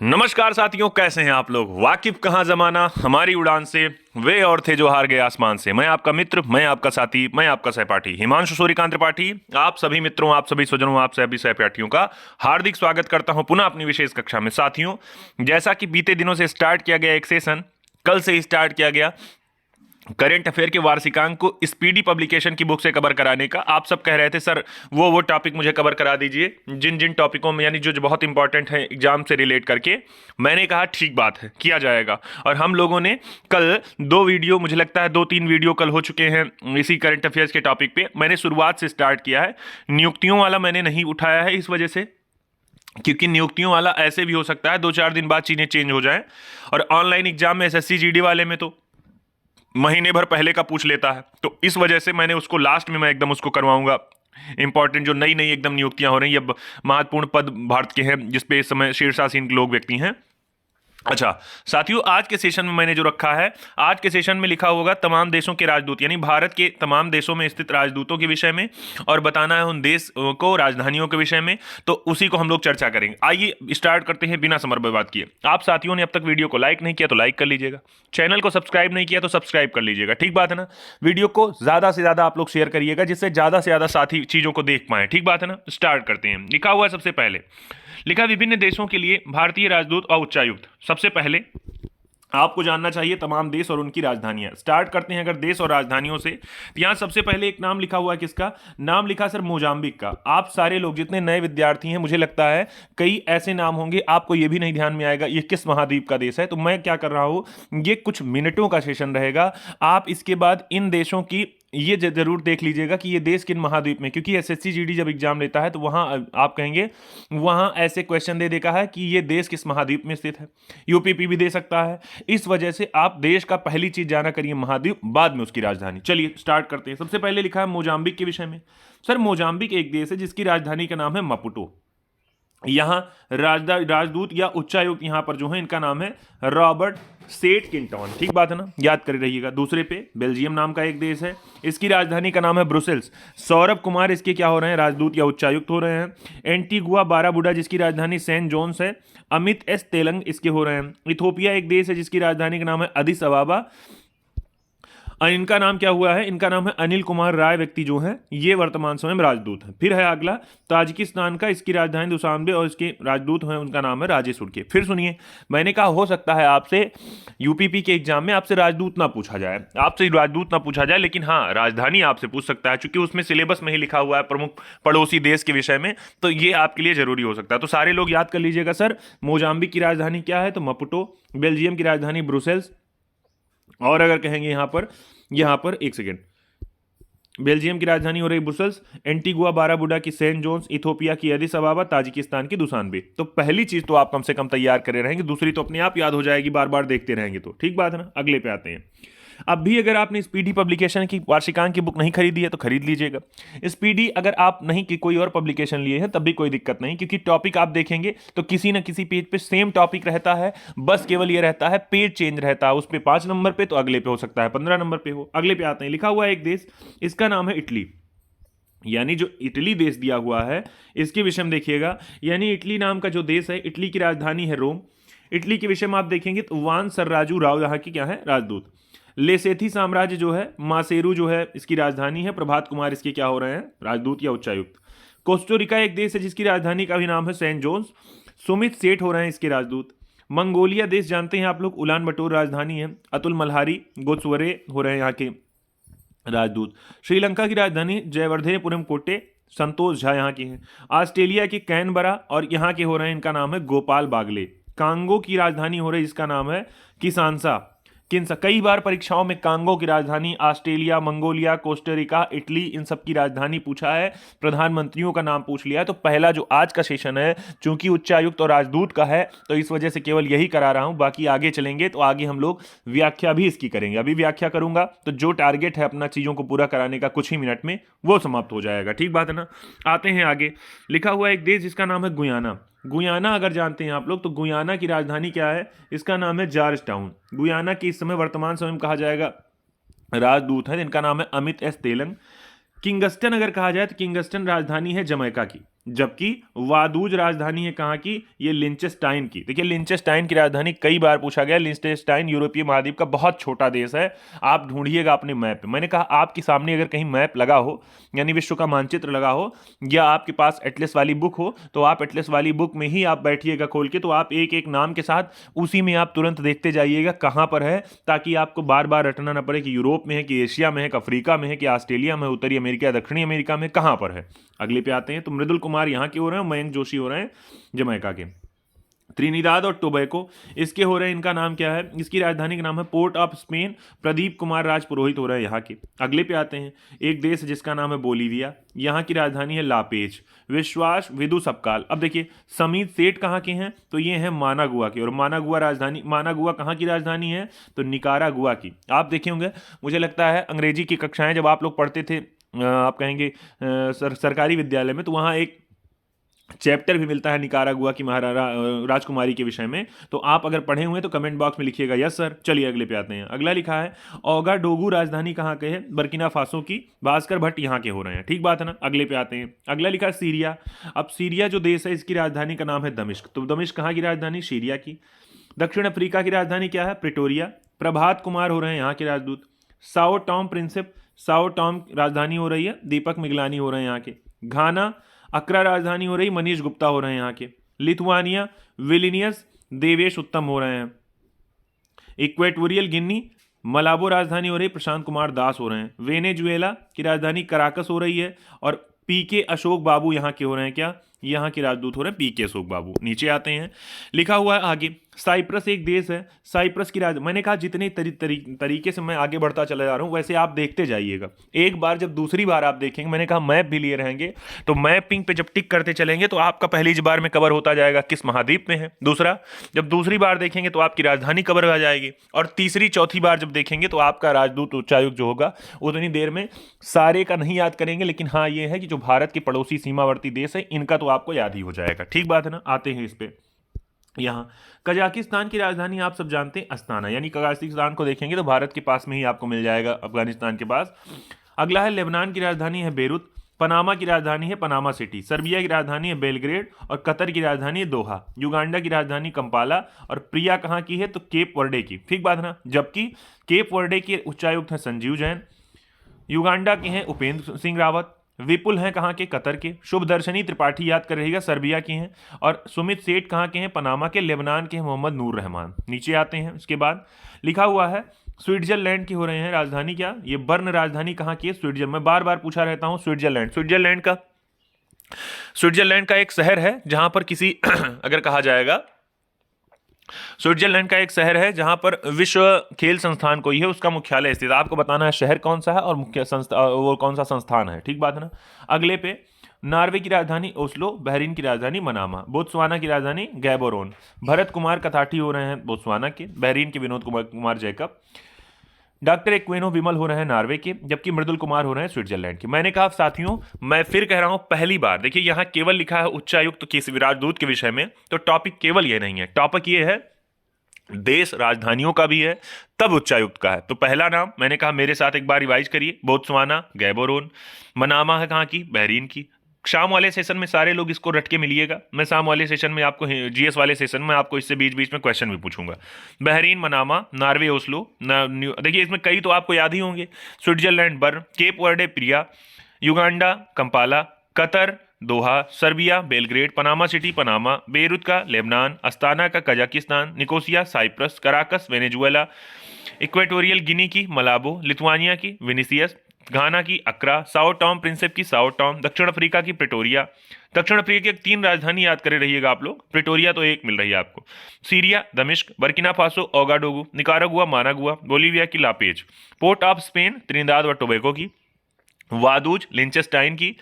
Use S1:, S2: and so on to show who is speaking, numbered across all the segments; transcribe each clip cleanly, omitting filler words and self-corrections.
S1: नमस्कार साथियों, कैसे हैं आप लोग। वाकिफ कहाँ जमाना हमारी उड़ान से, वे और थे जो हार गए आसमान से। मैं आपका मित्र, मैं आपका साथी, मैं आपका सहपाठी हिमांशु सूर्यकांत त्रिपाठी आप सभी मित्रों, आप सभी स्वजनों, आप सभी सहपाठियों का हार्दिक स्वागत करता हूं पुनः अपनी विशेष कक्षा में। साथियों, जैसा कि बीते दिनों से स्टार्ट किया गया एक सेशन, कल से ही स्टार्ट किया गया करंट अफेयर के वार्षिकांक को स्पीडी पब्लिकेशन की बुक से कवर कराने का। आप सब कह रहे थे सर वो टॉपिक मुझे कवर करा दीजिए, जिन जिन टॉपिकों में, यानी जो जो बहुत इंपॉर्टेंट है एग्जाम से रिलेट करके। मैंने कहा ठीक बात है, किया जाएगा। और हम लोगों ने कल 2 वीडियो, मुझे लगता है 2-3 वीडियो कल हो चुके हैं इसी करंट अफेयर्स के टॉपिक पे। मैंने शुरुआत से स्टार्ट किया है, नियुक्तियों वाला मैंने नहीं उठाया है इस वजह से, क्योंकि नियुक्तियों वाला ऐसे भी हो सकता है 2-4 दिन बाद चीजें चेंज हो जाएं। और ऑनलाइन एग्जाम में एसएससी जीडी वाले में तो महीने भर पहले का पूछ लेता है, तो इस वजह से मैंने उसको लास्ट में मैं एकदम उसको करवाऊंगा। इंपॉर्टेंट जो नई नई एकदम नियुक्तियां हो रही है, अब महत्वपूर्ण पद भारत के हैं जिसपे इस समय शीर्षासीन लोग व्यक्ति हैं। अच्छा साथियों, आज के सेशन में मैंने जो रखा है, आज के सेशन में लिखा होगा तमाम देशों के राजदूत, यानी भारत के तमाम देशों में स्थित राजदूतों के विषय में, और बताना है उन देश को राजधानियों के विषय में। तो उसी को हम लोग चर्चा करेंगे। आइए स्टार्ट करते हैं बिना समय बर्बाद किए। आप साथियों ने अब तक वीडियो को लाइक नहीं किया तो लाइक कर लीजिएगा, चैनल को सब्सक्राइब नहीं किया तो सब्सक्राइब कर लीजिएगा, ठीक बात है ना। वीडियो को ज्यादा से ज्यादा आप लोग शेयर करिएगा, जिससे ज्यादा से ज्यादा साथी चीजों को देख पाए, ठीक बात है ना। स्टार्ट करते हैं। लिखा हुआ है सबसे पहले, लिखा विभिन्न देशों के लिए भारतीय राजदूत और उच्चायुक्त। सबसे पहले आपको जानना चाहिए तमाम देश और उनकी राजधानियां। स्टार्ट करते हैं अगर देश और राजधानियों से, तो यहां सबसे पहले एक नाम लिखा हुआ है, किसका नाम लिखा सर? मोजाम्बिक का। आप सारे लोग जितने नए विद्यार्थी हैं, मुझे लगता है कई ऐसे नाम होंगे आपको ये भी नहीं ध्यान में आएगा ये किस महाद्वीप का देश है। तो मैं क्या कर रहा हूं, ये कुछ मिनटों का सेशन रहेगा। आप इसके बाद इन देशों की ये जरूर देख लीजिएगा कि ये देश किन महाद्वीप में, क्योंकि एसएससी जीडी जब एग्जाम लेता है तो वहां आप कहेंगे, वहां ऐसे क्वेश्चन दे देखा है कि ये देश किस महाद्वीप में स्थित है। यूपीपी भी दे सकता है। इस वजह से आप देश का पहली चीज जाना करिए महाद्वीप, बाद में उसकी राजधानी। चलिए स्टार्ट करते हैं। सबसे पहले लिखा है मोजाम्बिक के विषय में। सर मोजाम्बिक एक देश है जिसकी राजधानी का नाम है मपुटो। यहां राजदूत या उच्चायुक्त यहां पर जो है, इनका नाम है रॉबर्ट सेट किंटॉन, ठीक बात है ना, याद कर रहिएगा। दूसरे पे बेल्जियम नाम का एक देश है, इसकी राजधानी का नाम है ब्रुसेल्स। सौरभ कुमार इसके क्या हो रहे हैं, राजदूत या उच्चायुक्त हो रहे हैं। एंटीगुआ बाराबुडा जिसकी राजधानी सेंट जोन्स है, अमित एस तेलंग इसके हो रहे हैं। इथोपिया एक देश है जिसकी राजधानी का नाम है अदिस अबाबा, और इनका नाम क्या हुआ है, इनका नाम है अनिल कुमार राय, व्यक्ति जो है ये वर्तमान समय में राजदूत है। फिर है अगला ताजिकिस्तान का, इसकी राजधानी दुशानबे और इसके राजदूत हैं, उनका नाम है राजेश उर्के। फिर सुनिए, मैंने कहा हो सकता है आपसे यूपीपी के एग्जाम में आपसे राजदूत ना पूछा जाए, लेकिन हाँ राजधानी आपसे पूछ सकता है, क्योंकि उसमें सिलेबस में ही लिखा हुआ है प्रमुख पड़ोसी देश के विषय में, तो ये आपके लिए जरूरी हो सकता है। तो सारे लोग याद कर लीजिएगा सर, मोजाम्बिक की राजधानी क्या है तो मपुटो, बेल्जियम की राजधानी ब्रुसेल्स, और अगर कहेंगे यहां पर एक सेकेंड, बेल्जियम की राजधानी हो रही ब्रुसेल्स, एंटीगुआ बाराबुडा की सेंट जोन्स, इथोपिया की अदिस अबाबा, ताजिकिस्तान की दुशानबे। तो पहली चीज तो आप कम से कम तैयार करे रहेंगे, दूसरी तो अपने आप याद हो जाएगी बार बार देखते रहेंगे तो, ठीक बात है ना। अगले पे आते हैं। अब भी अगर आपने स्पीडी पब्लिकेशन की वार्षिकांक की बुक नहीं खरीदी है तो खरीद लीजिएगा। स्पीडी अगर आप नहीं कि कोई और पब्लिकेशन लिए हैं तब भी कोई दिक्कत नहीं, क्योंकि टॉपिक आप देखेंगे तो किसी ना किसी पेज पे सेम टॉपिक रहता है, बस केवल ये रहता है पेज चेंज रहता है। उस पे 5 नंबर पे तो अगले पे हो सकता है 15 नंबर पे हो। अगले पे आते हैं। लिखा हुआ है एक देश, इसका नाम है इटली, यानी जो इटली देश दिया हुआ है इसके विषय में देखिएगा। यानी इटली नाम का जो देश है, इटली की राजधानी है रोम। इटली के विषय में आप देखेंगे तो वान सर्राजू राव यहाँ की क्या है, राजदूत। लेसेथी साम्राज्य जो है, मासेरू जो है इसकी राजधानी है, प्रभात कुमार इसके क्या हो रहे हैं, राजदूत या उच्चायुक्त। कोस्टोरिका एक देश है जिसकी राजधानी का भी नाम है सेंट जोन्स, सुमित सेठ हो रहे हैं इसके राजदूत। मंगोलिया देश जानते हैं आप लोग, उलान बटोर राजधानी है, अतुल मल्हारी गोत्सवरे हो रहे हैं यहाँ के राजदूत। श्रीलंका की राजधानी जयवर्धनेपुरम कोटे, संतोष झा यहाँ की है। ऑस्ट्रेलिया की कैनबरा और यहाँ के हो रहे हैं, इनका नाम है गोपाल बागले। कांगो की राजधानी हो रही है, जिसका नाम है किसानसा। कई बार परीक्षाओं में कांगो की राजधानी, ऑस्ट्रेलिया, मंगोलिया, कोस्टारिका, इटली, इन सब की राजधानी पूछा है, प्रधानमंत्रियों का नाम पूछ लिया है। तो पहला जो आज का सेशन है, चूंकि उच्चायुक्त और राजदूत का है, तो इस वजह से केवल यही करा रहा हूं। बाकी आगे चलेंगे तो आगे हम लोग व्याख्या भी इसकी करेंगे। अभी व्याख्या करूंगा तो जो टारगेट है अपना चीजों को पूरा कराने का कुछ ही मिनट में, वो समाप्त हो जाएगा, ठीक बात है ना। आते हैं आगे। लिखा हुआ एक देश जिसका नाम है गुयाना। गुयाना अगर जानते हैं आप लोग तो गुयाना की राजधानी क्या है, इसका नाम है जॉर्ज टाउन। गुयाना की इस समय वर्तमान समय में कहा जाएगा राजदूत है, इनका नाम है अमित एस तेलंग। किंगस्टन अगर कहा जाए तो किंगस्टन राजधानी है जमैका की। जबकि वादूज राजधानी है कहाँ की, ये लिंचेस्टाइन की। देखिए लिंचेस्टाइन की राजधानी कई बार पूछा गया। लिंचेस्टाइन यूरोपीय महाद्वीप का बहुत छोटा देश है, आप ढूंढिएगा अपने मैप पे। मैंने कहा आपके सामने अगर कहीं मैप लगा हो, यानी विश्व का मानचित्र लगा हो, या आपके पास एटलस वाली बुक हो, तो आप एटलस वाली बुक में ही आप बैठिएगा खोल के, तो आप एक एक नाम के साथ उसी में आप तुरंत देखते जाइएगा कहाँ पर है, ताकि आपको बार बार रटना ना पड़े कि यूरोप में है कि एशिया में है कि अफ्रीका में है कि ऑस्ट्रेलिया में, उत्तरी अमेरिका, दक्षिणी अमेरिका में, कहाँ पर है। अगले पे आते हैं। तो मृदुल कुमार यहाँ के हो रहे हैं, मयंक जोशी हो रहे हैं जमैका के। त्रिनिदाद और टोबैको इसके हो रहे हैं, इनका नाम क्या है, इसकी राजधानी का नाम है Port of Spain. Pradeep Kumar Rajpurohit हो रहे हैं यहाँ के। अगले पे आते हैं, एक देश जिसका नाम है बोलीविया, यहाँ की राजधानी है लापेज। विश्वास विदु सपकाल। अब देखिए समीत सेठ कहाँ के हैं, तो ये हैं मानागुआ के, और मानागुआ राजधानी, मानागुआ कहाँ की राजधानी है, तो निकारागुआ की। आप देखे होंगे, मुझे लगता है अंग्रेजी की कक्षाएं जब आप लोग पढ़ते थे, आप कहेंगे सरकारी विद्यालय में, तो वहाँ एक चैप्टर भी मिलता है निकारागुआ की महाराणा राजकुमारी के विषय में। तो आप अगर पढ़े हुए हैं तो कमेंट बॉक्स में लिखिएगा यस सर। चलिए अगले पे आते हैं। अगला लिखा है ओगाडोगु राजधानी कहाँ के है, बर्किना फासो की। भास्कर भट्ट यहाँ के हो रहे हैं, ठीक बात है ना। अगले पे आते हैं। अगला लिखा है सीरिया। अब सीरिया जो देश है इसकी राजधानी का नाम है दमिश्क। तो दमिश्क कहाँ की राजधानी, सीरिया की। दक्षिण अफ्रीका की राजधानी क्या है, प्रिटोरिया। प्रभात कुमार हो रहे हैं यहाँ के राजदूत। Sao Tome Principe, Sao Tome राजधानी हो रही है दीपक मिगलानी हो रहे हैं यहाँ के। घाना अक्रा राजधानी हो रही, मनीष गुप्ता हो रहे हैं यहाँ के। लिथुआनिया विलिनियस देवेश उत्तम हो रहे हैं। इक्वेटोरियल गिनी मलाबो राजधानी हो रही, प्रशांत कुमार दास हो रहे हैं। वेनेजुएला की राजधानी कराकस हो रही है, और पीके अशोक बाबू यहाँ के हो रहे हैं, क्या यहाँ के राजदूत हो रहे हैं पीके अशोक बाबू। नीचे आते हैं, लिखा हुआ है आगे साइप्रस एक देश है। साइप्रस की मैंने कहा जितने तरीके से मैं आगे बढ़ता चला जा रहा हूँ वैसे आप देखते जाइएगा। एक बार जब दूसरी बार आप देखेंगे, मैंने कहा मैप भी लिए रहेंगे, तो मैपिंग पे जब टिक करते चलेंगे तो आपका पहली बार में कवर होता जाएगा किस महाद्वीप में है। दूसरा, जब दूसरी बार देखेंगे तो आपकी राजधानी कवर हो जाएगी, और तीसरी चौथी बार जब देखेंगे तो आपका राजदूत उच्चायुक्त जो होगा उतनी देर में सारे का नहीं याद करेंगे, लेकिन हाँ ये है कि जो भारत के पड़ोसी सीमावर्ती देश है इनका तो आपको याद ही हो जाएगा, ठीक बात है ना। आते हैं इस पे। यहाँ कजाकिस्तान की राजधानी आप सब जानते हैं अस्ताना, यानी कजाकिस्तान को देखेंगे तो भारत के पास में ही आपको मिल जाएगा, अफगानिस्तान के पास। अगला है लेबनान की राजधानी है बेरूत। पनामा की राजधानी है पनामा सिटी। सर्बिया की राजधानी है बेलग्रेड, और कतर की राजधानी है दोहा। युगांडा की राजधानी कंपाला, और प्रिया कहाँ की है, तो केप वर्डे की, ठीक बात है ना। जबकि केप वर्डे के उच्चायुक्त हैं संजीव जैन। युगांडा के हैं उपेंद्र सिंह रावत। विपुल हैं कहाँ के, कतर के। शुभदर्शनी त्रिपाठी याद कर रहिएगा, सर्बिया की हैं। और सुमित सेठ कहाँ के हैं, पनामा के। लेबनान के हैं मोहम्मद नूर रहमान। नीचे आते हैं, उसके बाद लिखा हुआ है स्विट्जरलैंड की हो रहे हैं राजधानी, क्या ये बर्न राजधानी कहाँ की है, स्विट्जरलैंड। मैं बार बार पूछा रहता हूँ स्विट्जरलैंड, स्विट्जरलैंड का एक शहर है जहां पर किसी अगर कहा जाएगा, स्विट्जरलैंड का एक शहर है जहां पर विश्व खेल संस्थान कोई है, उसका मुख्यालय स्थित। आपको बताना है शहर कौन सा है और मुख्य संस्था वो कौन सा संस्थान है, ठीक बात है ना। अगले पे, नॉर्वे की राजधानी ओस्लो। बहरीन की राजधानी मनामा। बोत्सवाना की राजधानी गैबोरोन। भरत कुमार कथाठी हो रहे हैं बोत्सवाना के। बहरीन के विनोद कुमार जैकब। डॉक्टर एक्वेनो विमल हो रहे हैं नॉर्वे के, जबकि मृदुल कुमार हो रहे हैं स्विट्जरलैंड के। मैंने कहा साथियों, मैं फिर कह रहा हूं पहली बार, देखिए यहां केवल लिखा है उच्चायुक्त के राजदूत के विषय में, तो टॉपिक केवल ये नहीं है, टॉपिक ये है देश राजधानियों का भी है, तब उच्चायुक्त का है। तो पहला नाम मैंने कहा मेरे साथ एक बार रिवाइज करिए, बोत्सवाना गैबोरोन। मनामा है कहाँ की, बहरीन की। शाम वाले सेशन में सारे लोग इसको रट के मिलिएगा, मैं शाम वाले सेशन में आपको, जीएस वाले सेशन में आपको इससे बीच बीच में क्वेश्चन भी पूछूंगा। बहरीन मनामा, नॉर्वे ओस्लो, देखिए इसमें कई तो आपको याद ही होंगे, Switzerland Bern, Cape Verde Praia, Uganda Kampala, Qatar Doha, Serbia Belgrade, Panama City Panama, Beirut का लेबनान, अस्ताना का Kazakhstan, Nicosia Cyprus, Caracas Venezuela, Equatorial Guinea की मलाबो, लिथुआनिया की विनिसियस, घाना की अक्रा, साओ टॉम प्रिंसेप की Sao Tome, दक्षिण Africa की Pretoria. दक्षिण Africa की 3 राजधानी याद करे रहिएगा आप लोग, प्रिटोरिया तो एक मिल रही है आपको। सीरिया दमिश्क, Burkina Faso Ouagadougou, Nicaragua Managua, Bolivia की La Paz, Port of Spain Trinidad व टोबैगो की, वादूज लिंचेस्टाइन की,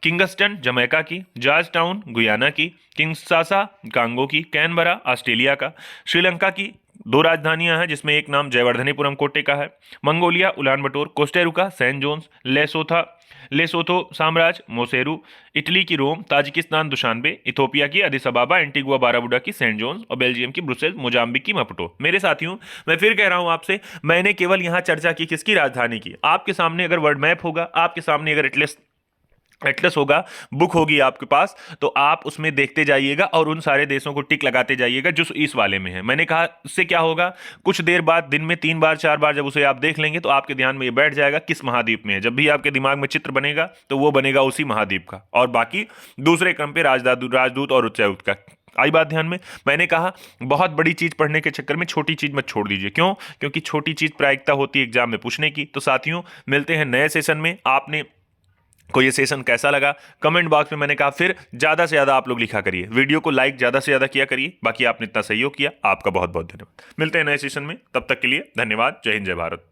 S1: किंगस्टन जमैका की, जॉर्ज टाउन गुयाना की, किंगसासा कांगो की, कैनबरा ऑस्ट्रेलिया का, श्रीलंका की 2 राजधानियां हैं जिसमें एक नाम जयवर्धनेपुरम कोटे का है, Mongolia Ulan Bator, Costa Rica Saint John's, Lesotho साम्राज्य मोसेरू, इटली की रोम, ताजिकिस्तान दुशानबे, इथोपिया की अदिस अबाबा, एंटीगुआ बाराबुडा की सेंट जोन्स, और बेल्जियम की ब्रुसेल्स, मोजाम्बिक की मपुटो। मेरे साथियों, मैं फिर कह रहा हूं आपसे, मैंने केवल यहां चर्चा की किसकी राजधानी की। आपके सामने अगर वर्ल्ड मैप होगा, आपके सामने अगर एटलस एटलस होगा, बुक होगी आपके पास, तो आप उसमें देखते जाइएगा और उन सारे देशों को टिक लगाते जाइएगा जो इस वाले में है। मैंने कहा उससे क्या होगा, कुछ देर बाद दिन में 3 बार 4 बार जब उसे आप देख लेंगे तो आपके ध्यान में ये बैठ जाएगा किस महाद्वीप में है। जब भी आपके दिमाग में चित्र बनेगा तो वो बनेगा उसी महाद्वीप का, और बाकी दूसरे क्रम पे राजदूत और उच्चायुक्त का। आई बात ध्यान में। मैंने कहा बहुत बड़ी चीज पढ़ने के चक्कर में छोटी चीज मत छोड़ दीजिए। क्यों? क्योंकि छोटी चीज प्रायिकता होती है एग्जाम में पूछने की। तो साथियों, मिलते हैं नए सेशन में। आपने को ये सेशन कैसा लगा कमेंट बॉक्स में, मैंने कहा फिर ज्यादा से ज्यादा आप लोग लिखा करिए, वीडियो को लाइक ज्यादा से ज्यादा किया करिए। बाकी आपने इतना सहयोग किया, आपका बहुत बहुत धन्यवाद। मिलते हैं नए सेशन में, तब तक के लिए धन्यवाद। जय हिंद, जय भारत।